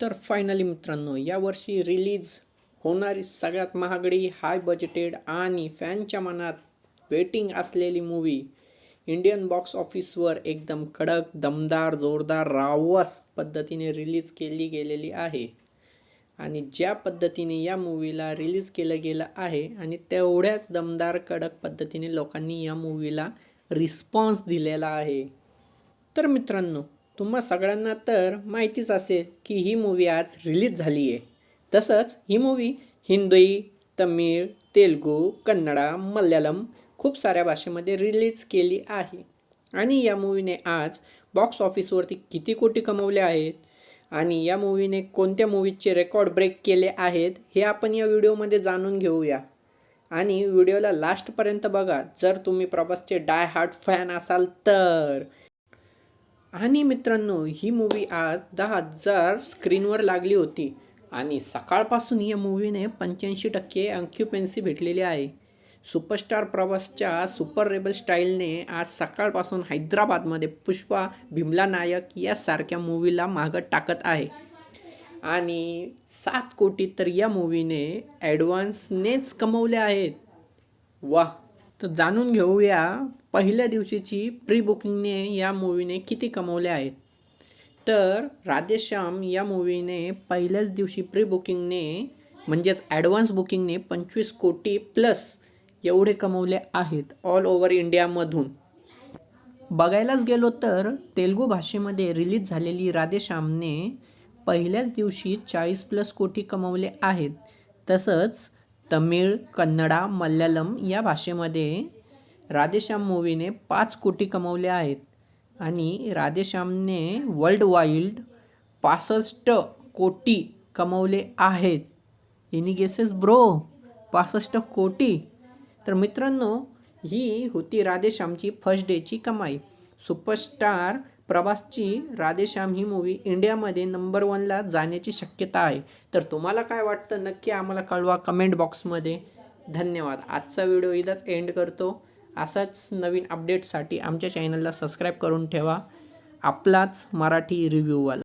तर फायनली मित्रांनो, यावर्षी रिलीज होणारी सगळ्यात महागडी, हाय बजेटेड आणि फॅनच्या मनात वेटिंग असलेली मूवी इंडियन बॉक्स ऑफिसवर एकदम कडक, दमदार, जोरदार, रावस पद्धतीने रिलीज केली गेलेली आहे. आणि ज्या पद्धतीने या मूवीला रिलीज केलं गेलं आहे आणि तेवढ्याच दमदार, कडक पद्धतीने लोकांनी या मूवीला रिस्पॉन्स दिलेला आहे. तर मित्रांनो, तुम्हा सगळ्यांना तर माहितीच असेल की ही मूवी आज रिलीज झाली आहे. तसंच ही मूवी हिंदी, तमिळ, तेलुगू, कन्नडा, मल्याळम खूप साऱ्या भाषेमध्ये रिलीज केली आहे. आणि या मूवीने आज बॉक्स ऑफिसवरती किती कोटी कमवले आहेत आणि या मूवीने कोणत्या मूवीचे रेकॉर्ड ब्रेक केले आहेत हे आपण या व्हिडिओमध्ये जाणून घेऊया. आणि व्हिडिओला लास्टपर्यंत बघा जर तुम्ही प्रभासचे डाय हार्ट फॅन असाल तर. आणि मित्रांनो, ही मूवी आज 10,000 स्क्रीनवर लागली होती आणि सकाळपासून या मूवीने 85% ऑक्युपन्सी भेटलेली आहे. सुपरस्टार प्रभासच्या सुपर रेबल स्टाईलने आज सकाळपासून हैदराबादमध्ये पुष्पा, भीमला नायक यासारख्या मूवीला मागं टाकत आहे. आणि 7 कोटी तर या मूवीने ॲडव्हान्सनेच कमवले आहेत. वाह! तर जाणून घेऊया पहिल्या दिवशीची प्री बुकिंगने या मूवीने किती कमवले आहेत. तर राधेश्याम या मूवीने पहिल्याच दिवशी प्री बुकिंगने म्हणजेच ॲडव्हान्स बुकिंगने 25 कोटी प्लस एवढे कमवले आहेत ऑल ओव्हर इंडियामधून. बघायलाच गेलो तर तेलुगू भाषेमध्ये रिलीज झालेली राधेश्यामने पहिल्याच दिवशी 40+ कोटी कमवले आहेत. तसंच तमिळ, कन्नडा, मल्याळम या भाषेमध्ये राधेश्याम मूवीने 5 कोटी कमवले आहेत. आणि राधेश्यामने वर्ल्ड वाईड 65 कोटी कमवले आहेत. Any guesses bro? 65 कोटी. तर मित्रांनो, ही होती राधेश्यामची फर्स्ट डेची कमाई. सुपरस्टार प्रभासची राधेश्याम ही मूवी इंडियामध्ये नंबर 1ला जाण्याची शक्यता आहे. तर तुम्हाला काय वाटतं नक्की आम्हाला कळवा कमेंट बॉक्समध्ये. धन्यवाद. आजचा व्हिडिओ इथंच एंड करतो. असाच नवीन अपडेट्ससाठी आमच्या चॅनलला सबस्क्राईब करून ठेवा. आपलाच मराठी रिव्ह्यूवाला.